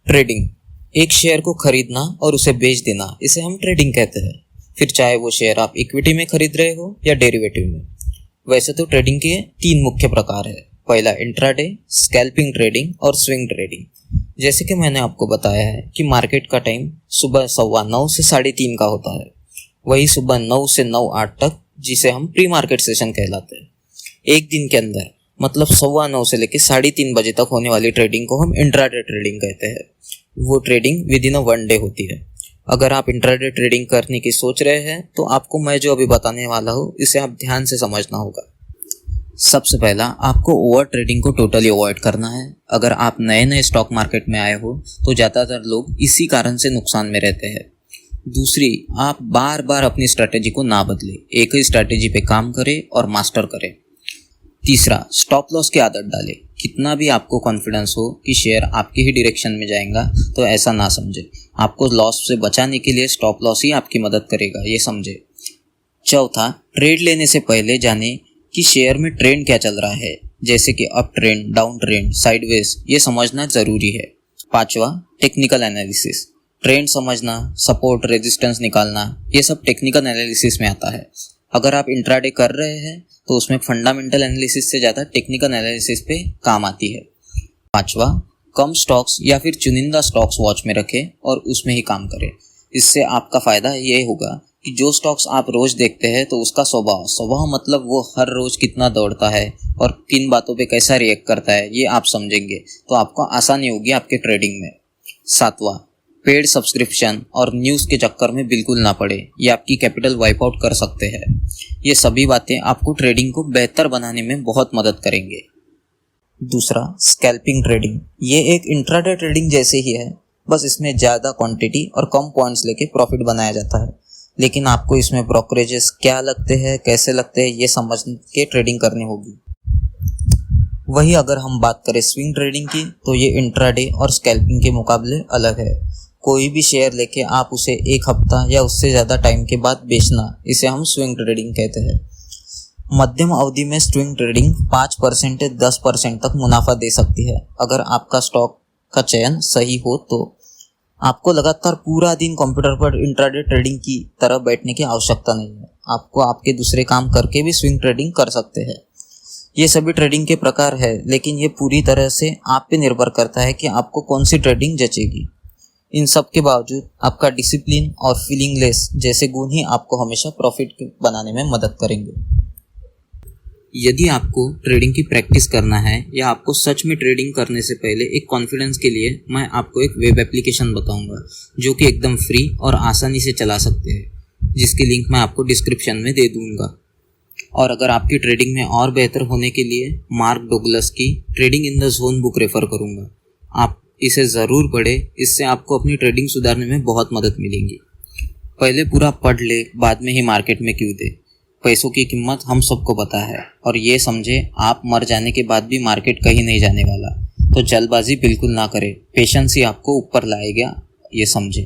Trading एक share को खरीदना और उसे बेच देना, इसे हम ट्रेडिंग कहते हैं। फिर चाहे वो शेयर आप इक्विटी में खरीद रहे हो या डेरिवेटिव में। वैसे तो ट्रेडिंग के 3 मुख्य प्रकार है। पहला इंट्राडे, स्कैल्पिंग ट्रेडिंग और स्विंग ट्रेडिंग। जैसे कि मैंने आपको बताया है कि मार्केट का टाइम सुबह 9:15 से 3:30 का होता है, वही सुबह 9 से 9:08 तक, जिसे हम प्री मार्केट सेशन कहलाते हैं। एक दिन के अंदर मतलब 9:15 से लेकर 3:30 बजे तक होने वाली ट्रेडिंग को हम इंट्राडे ट्रेडिंग कहते हैं। वो trading with in a 1 day होती है। अगर आप इंट्राडे ट्रेडिंग करने की सोच रहे हैं तो आपको मैं जो अभी बताने वाला हूँ इसे आप ध्यान से समझना होगा। सबसे पहला, आपको ओवर ट्रेडिंग को टोटली अवॉइड करना है। अगर आप नए स्टॉक मार्केट में आए हो तो ज़्यादातर लोग इसी कारण से नुकसान में रहते हैं। दूसरी, आप बार बार अपनी स्ट्रैटेजी को ना बदलें, एक ही स्ट्रैटेजी पे काम करें और मास्टर करें। तीसरा, स्टॉप लॉस की आदत डालें। कितना भी आपको कॉन्फिडेंस हो कि शेयर आपके ही डायरेक्शन में जाएगा तो ऐसा ना समझे। आपको लॉस से बचाने के लिए स्टॉप लॉस ही आपकी मदद करेगा, ये समझे। चौथा, ट्रेड लेने से पहले जाने कि शेयर में ट्रेंड क्या चल रहा है, जैसे कि up trend, down trend, sideways, ये समझना जरूरी है। पांचवा, टेक्निकल एनालिसिस। ट्रेंड समझना, सपोर्ट रेजिस्टेंस निकालना, ये सब टेक्निकल एनालिसिस में आता है। अगर आप इंट्राडे कर रहे हैं तो उसमें फंडामेंटल एनालिसिस से ज़्यादा टेक्निकल एनालिसिस पे काम आती है। पांचवा, कम स्टॉक्स या फिर चुनिंदा स्टॉक्स वॉच में रखें और उसमें ही काम करें। इससे आपका फ़ायदा ये होगा कि जो स्टॉक्स आप रोज़ देखते हैं तो उसका स्वभाव मतलब वो हर रोज़ कितना दौड़ता है और किन बातों पे कैसा रिएक्ट करता है, ये आप समझेंगे तो आपको आसानी होगी आपके ट्रेडिंग में। सातवां, पेड सब्सक्रिप्शन और न्यूज़ के चक्कर में बिल्कुल ना पड़े, ये आपकी कैपिटल वाइप आउट कर सकते हैं। ये सभी बातें आपको ट्रेडिंग को बेहतर बनाने में बहुत मदद करेंगे। दूसरा, स्कैल्पिंग ट्रेडिंग। ये एक इंट्राडे ट्रेडिंग जैसे ही है, बस इसमें ज़्यादा क्वांटिटी और कम पॉइंट्स लेके प्रॉफिट बनाया जाता है। लेकिन आपको इसमें ब्रोकरेजेस क्या लगते हैं, कैसे लगते हैं, ये समझ के ट्रेडिंग करनी होगी। वही अगर हम बात करें स्विंग ट्रेडिंग की तो ये इंट्राडे और स्कैल्पिंग के मुकाबले अलग है। कोई भी शेयर लेके आप उसे 1 हफ्ता या उससे ज़्यादा टाइम के बाद बेचना, इसे हम स्विंग ट्रेडिंग कहते हैं। मध्यम अवधि में स्विंग ट्रेडिंग 5% से 10% तक मुनाफा दे सकती है। अगर आपका स्टॉक का चयन सही हो तो आपको लगातार पूरा दिन कंप्यूटर पर इंट्राडे ट्रेडिंग की तरह बैठने की आवश्यकता नहीं है। आपको आपके दूसरे काम करके भी स्विंग ट्रेडिंग कर सकते हैं। ये सभी ट्रेडिंग के प्रकार है, लेकिन ये पूरी तरह से आप पे निर्भर करता है कि आपको कौन सी ट्रेडिंग जचेगी। इन सब के बावजूद आपका डिसिप्लिन और फीलिंगलेस जैसे गुण ही आपको हमेशा प्रॉफिट बनाने में मदद करेंगे। यदि आपको ट्रेडिंग की प्रैक्टिस करना है या आपको सच में ट्रेडिंग करने से पहले एक कॉन्फिडेंस के लिए मैं आपको एक वेब एप्लीकेशन बताऊंगा जो कि एकदम फ्री और आसानी से चला सकते हैं, जिसकी लिंक मैं आपको डिस्क्रिप्शन में दे दूंगा। और अगर आपकी ट्रेडिंग में और बेहतर होने के लिए मार्क डुगलस की trading in the zone book refer करूंगा। आप इसे ज़रूर पढ़ें, इससे आपको अपनी ट्रेडिंग सुधारने में बहुत मदद मिलेगी। पहले पूरा पढ़ ले, बाद में ही मार्केट में क्यों दे। पैसों की कीमत हम सबको पता है और ये समझे आप मर जाने के बाद भी मार्केट कहीं नहीं जाने वाला। तो जल्दबाजी बिल्कुल ना करें, पेशेंस ही आपको ऊपर लाएगा, ये समझे।